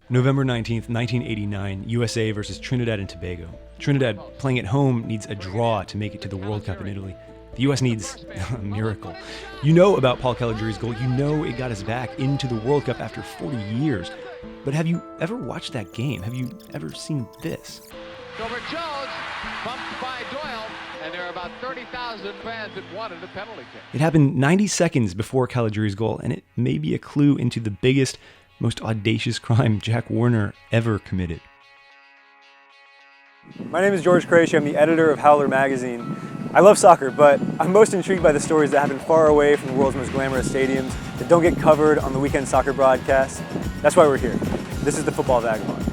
November 19th, 1989, USA versus Trinidad and Tobago. Trinidad, playing at home, needs a draw to make it to the World Cup in Italy. The US needs a miracle. You know about Paul Caligiuri's goal. You know it got us back into the World Cup after 40 years. But have you ever watched that game? Have you ever seen this? Over Jones, bumped by Doyle, and there are about 30,000 fans that wanted a penalty kick. It happened 90 seconds before Caligiuri's goal, and it may be a clue into the biggest, most audacious crime Jack Warner ever committed. My name is George Quraishi. I'm the editor of Howler Magazine. I love soccer, but I'm most intrigued by the stories that happen far away from the world's most glamorous stadiums that don't get covered on the weekend soccer broadcasts. That's why we're here. This is the Football Vagabond.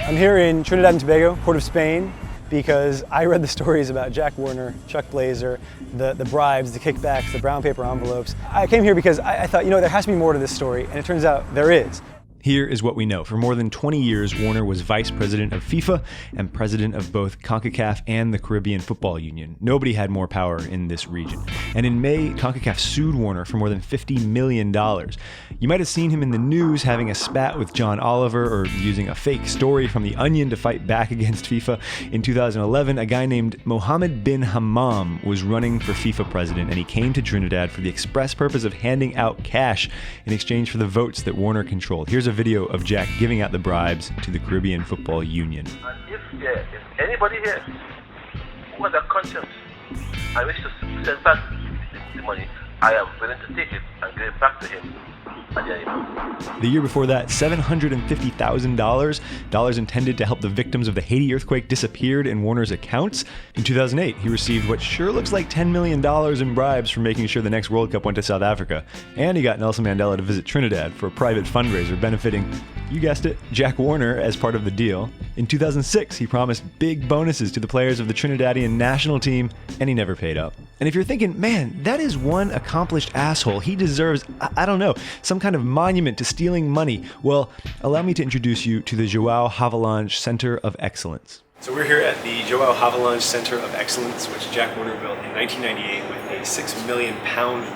I'm here in Trinidad and Tobago, Port of Spain, because I read the stories about Jack Warner, Chuck Blazer, the bribes, the kickbacks, the brown paper envelopes. I came here because I thought, there has to be more to this story, and it turns out there is. Here is what we know. For more than 20 years, Warner was vice president of FIFA and president of both CONCACAF and the Caribbean Football Union. Nobody had more power in this region. And in May, CONCACAF sued Warner for more than $50 million. You might have seen him in the news having a spat with John Oliver or using a fake story from The Onion to fight back against FIFA. In 2011, a guy named Mohammed bin Hammam was running for FIFA president, and he came to Trinidad for the express purpose of handing out cash in exchange for the votes that Warner controlled. Here's a video of Jack giving out the bribes to the Caribbean Football Union. And if there is anybody here who has a conscience and wishes to send back the money, I am willing to take it and give it back to him. The year before that, $750,000, dollars intended to help the victims of the Haiti earthquake, disappeared in Warner's accounts. In 2008, he received what sure looks like $10 million in bribes for making sure the next World Cup went to South Africa. And he got Nelson Mandela to visit Trinidad for a private fundraiser benefiting, you guessed it, Jack Warner as part of the deal. In 2006, he promised big bonuses to the players of the Trinidadian national team, and he never paid up. And if you're thinking, man, that is one accomplished asshole, he deserves, I don't know, some kind of monument to stealing money, well, allow me to introduce you to the João Havelange Center of Excellence. So we're here at the João Havelange Center of Excellence, which Jack Warner built in 1998 with a £6 million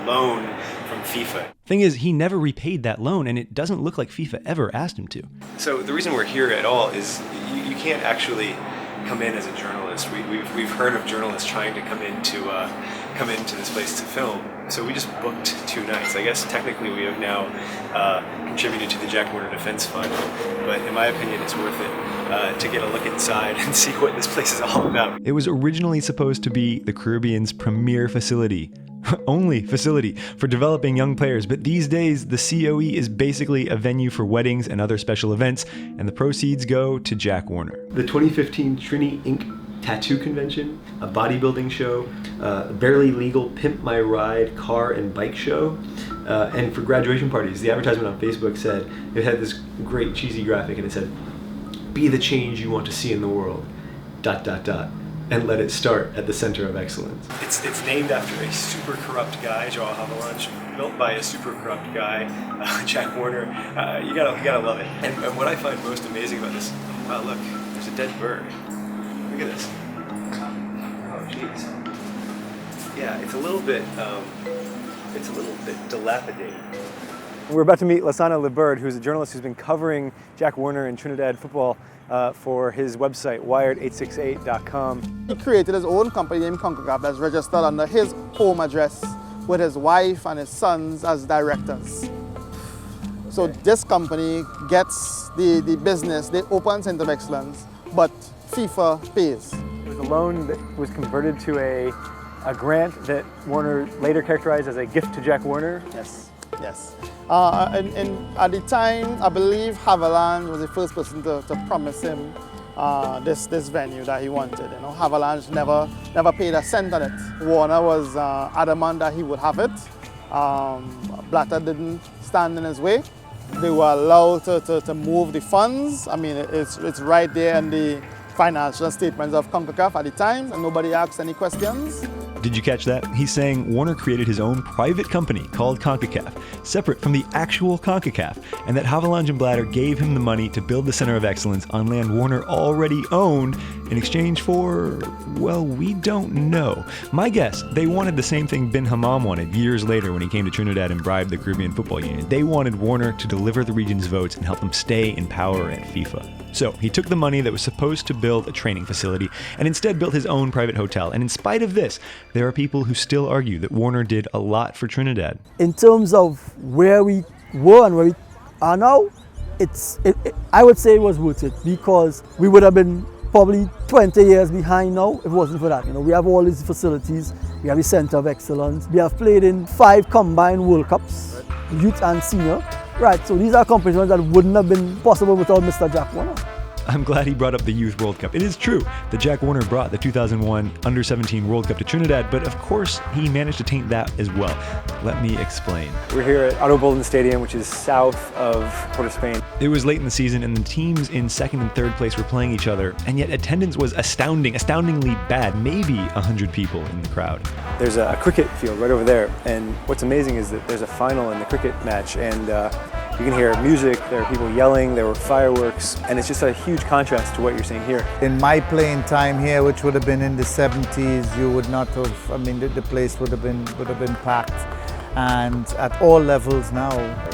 loan from FIFA. Thing is, he never repaid that loan, and it doesn't look like FIFA ever asked him to. So the reason we're here at all is you can't actually come in as a journalist. We've heard of journalists trying to come into this place to film. So we just booked 2 nights. I guess technically we have now contributed to the Jack Warner Defense Fund, but in my opinion it's worth it to get a look inside and see what this place is all about. It was originally supposed to be the Caribbean's premier facility. Only facility for developing young players, but these days the COE is basically a venue for weddings and other special events, and the proceeds go to Jack Warner. The 2015 Trini Inc. Tattoo Convention, a bodybuilding show, a barely legal Pimp My Ride car and bike show, and for graduation parties. The advertisement on Facebook said, it had this great cheesy graphic and it said, "Be the change you want to see in the world, ... and let it start at the Center of Excellence." It's named after a super corrupt guy, João Havelange, built by a super corrupt guy, Jack Warner. You gotta love it. And what I find most amazing about this, wow, look, there's a dead bird. Look at this. Oh, jeez. Yeah, it's a little bit dilapidated. We're about to meet Lassana Liberd, who's a journalist who's been covering Jack Warner and Trinidad football for his website, wired868.com. He created his own company named CONCACAF that's registered under his home address with his wife and his sons as directors. So this company gets the business, they open Center of Excellence, but FIFA pays. It was a loan that was converted to a grant that Warner later characterized as a gift to Jack Warner. Yes, yes. And at the time, I believe Havelange was the first person to promise him this venue that he wanted. Havelange never paid a cent on it. Warner was adamant that he would have it. Blatter didn't stand in his way. They were allowed to move the funds. I mean, it's right there in the financial statements of CONCACAF at the time, and nobody asked any questions. Did you catch that? He's saying Warner created his own private company called CONCACAF, separate from the actual CONCACAF, and that Havelange and Blatter gave him the money to build the Center of Excellence on land Warner already owned, In exchange for, well, we don't know. My guess, they wanted the same thing Bin Hammam wanted years later when he came to Trinidad and bribed the Caribbean Football Union. They wanted Warner to deliver the region's votes and help them stay in power at FIFA. So he took the money that was supposed to build a training facility and instead built his own private hotel. And in spite of this, there are people who still argue that Warner did a lot for Trinidad. In terms of where we were and where we are now, I would say it was worth it, because we would have been probably 20 years behind now if it wasn't for that. We have all these facilities, we have a center of excellence, we have played in 5 combined World Cups, youth and senior. Right, so these are accomplishments that wouldn't have been possible without Mr. Jack Warner. I'm glad he brought up the Youth World Cup. It is true that Jack Warner brought the 2001 Under-17 World Cup to Trinidad, but of course he managed to taint that as well. Let me explain. We're here at Otto Bolden Stadium, which is south of Port of Spain. It was late in the season and the teams in second and third place were playing each other, and yet attendance was astoundingly bad, maybe 100 people in the crowd. There's a cricket field right over there, and what's amazing is that there's a final in the cricket match, and you can hear music, there are people yelling, there were fireworks, and it's just a huge contrast to what you're seeing here. In my playing time here, which would have been in the 70s, you would not have, the place would have been packed. And at all levels now,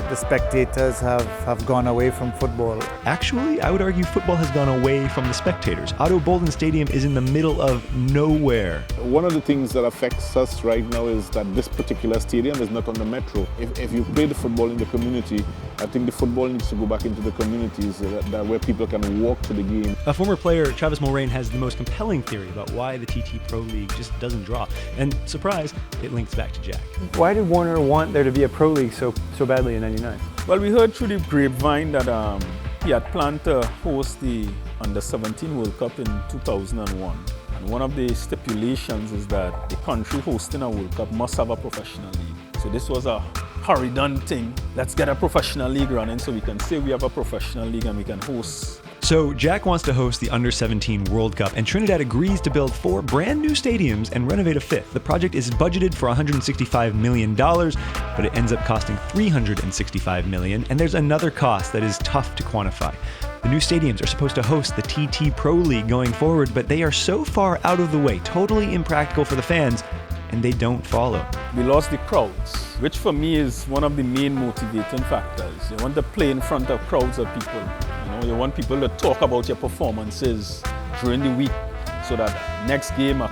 the spectators have gone away from football. Actually, I would argue football has gone away from the spectators. Otto Bolden Stadium is in the middle of nowhere. One of the things that affects us right now is that this particular stadium is not on the metro. If you play the football in the community, I think the football needs to go back into the communities that where people can walk to the game. A former player, Travis Mulrain, has the most compelling theory about why the TT Pro League just doesn't draw. And surprise, it links back to Jack. Why did Warner want there to be a pro league so badly in '99? Well, we heard through the grapevine that he had planned to host the Under-17 World Cup in 2001. And one of the stipulations is that the country hosting a World Cup must have a professional league. So this was a hurry-done thing. Let's get a professional league running so we can say we have a professional league and we can host. So Jack wants to host the Under-17 World Cup, and Trinidad agrees to build 4 brand new stadiums and renovate a 5th. The project is budgeted for $165 million, but it ends up costing $365 million, and there's another cost that is tough to quantify. The new stadiums are supposed to host the TT Pro League going forward, but they are so far out of the way, totally impractical for the fans, and they don't follow. We lost the crowds, which for me is one of the main motivating factors. You want to play in front of crowds of people. You want people to talk about your performances during the week, so that next game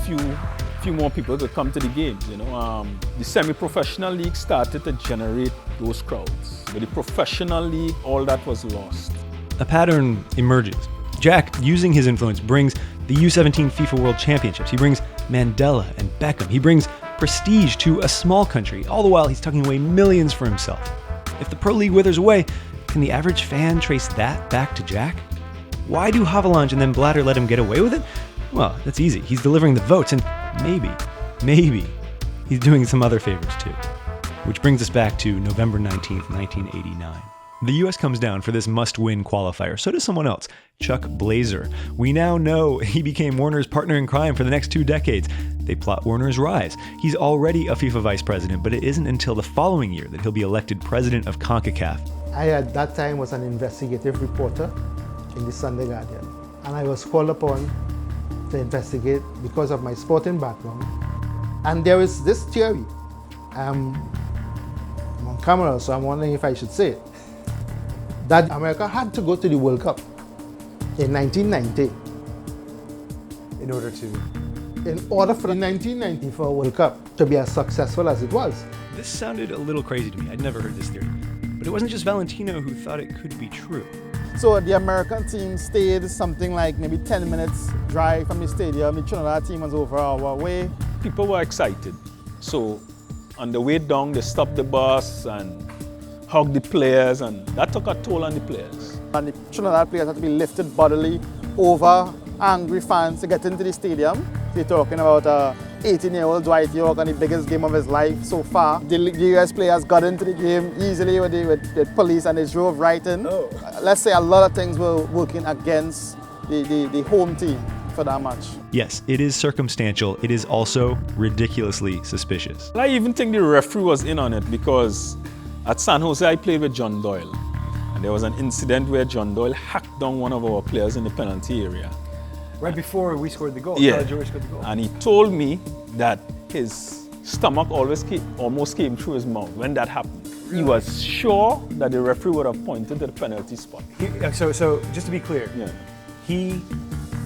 few more people could come to the games. The semi-professional league started to generate those crowds. But the professional league, all that was lost. A pattern emerges. Jack, using his influence, brings the U17 FIFA World Championships. He brings Mandela and Beckham. He brings prestige to a small country. All the while, he's tucking away millions for himself. If the Pro League withers away, can the average fan trace that back to Jack? Why do Havelange and then Blatter let him get away with it? Well, that's easy. He's delivering the votes, and maybe, he's doing some other favors too. Which brings us back to November 19th, 1989. The US comes down for this must-win qualifier. So does someone else, Chuck Blazer. We now know he became Warner's partner in crime for the next 2 decades. They plot Warner's rise. He's already a FIFA vice president, but it isn't until the following year that he'll be elected president of CONCACAF. I at that time was an investigative reporter in the Sunday Guardian, and I was called upon to investigate because of my sporting background. And there is this theory. I'm on camera, so I'm wondering if I should say it, that America had to go to the World Cup in 1990 in order for the 1994 World Cup to be as successful as it was. This sounded a little crazy to me. I'd never heard this theory. But it wasn't just Valentino who thought it could be true. So the American team stayed something like maybe 10 minutes drive from the stadium. The Trinidad team was over an hour away. People were excited. So on the way down, they stopped the bus and hugged the players, and that took a toll on the players. And the Trinidad players had to be lifted bodily over angry fans to get into the stadium. We're talking about a 18-year-old Dwight York on the biggest game of his life so far. The US players got into the game easily with police, and they drove right in. Oh. Let's say a lot of things were working against the home team for that match. Yes, it is circumstantial. It is also ridiculously suspicious. I even think the referee was in on it, because at San Jose I played with John Doyle, and there was an incident where John Doyle hacked down one of our players in the penalty area. Right before we scored the goal. Yeah. George scored the goal. And he told me that his stomach almost came through his mouth when that happened. Really? He was sure that the referee would have pointed to the penalty spot. So just to be clear,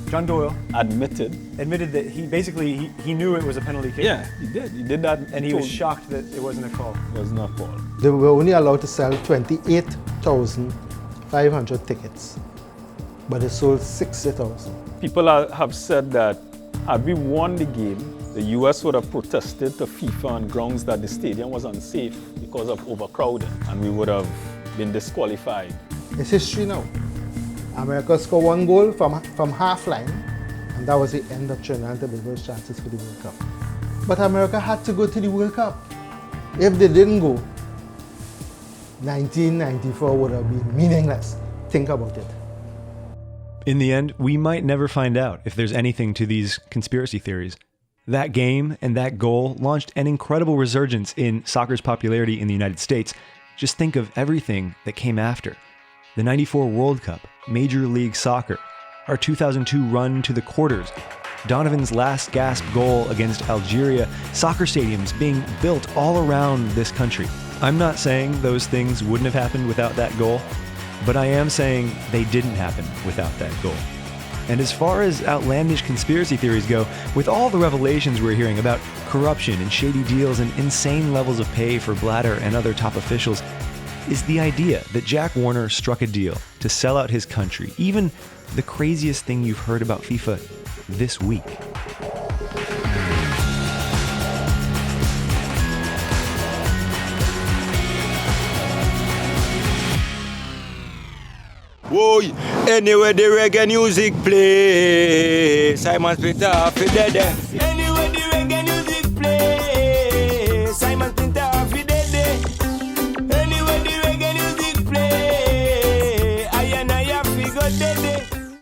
John Doyle admitted that he knew it was a penalty kick. Yeah, he did. He did that. And he was shocked that it wasn't a call. It was not a call. They were only allowed to sell 28,500 tickets, but they sold 60,000. People have said that had we won the game, the US would have protested to FIFA on grounds that the stadium was unsafe because of overcrowding, and we would have been disqualified. It's history now. America scored 1 goal from half line, and that was the end of Trinidad and Tobago's chances for the World Cup. But America had to go to the World Cup. If they didn't go, 1994 would have been meaningless. Think about it. In the end, we might never find out if there's anything to these conspiracy theories. That game and that goal launched an incredible resurgence in soccer's popularity in the United States. Just think of everything that came after. The '94 World Cup, Major League Soccer, our 2002 run to the quarters, Donovan's last gasp goal against Algeria, soccer stadiums being built all around this country. I'm not saying those things wouldn't have happened without that goal, but I am saying they didn't happen without that goal. And as far as outlandish conspiracy theories go, with all the revelations we're hearing about corruption and shady deals and insane levels of pay for Blatter and other top officials, is the idea that Jack Warner struck a deal to sell out his country, even the craziest thing you've heard about FIFA this week. Whoa, anywhere the reggae music play, Simon Peter, for dead.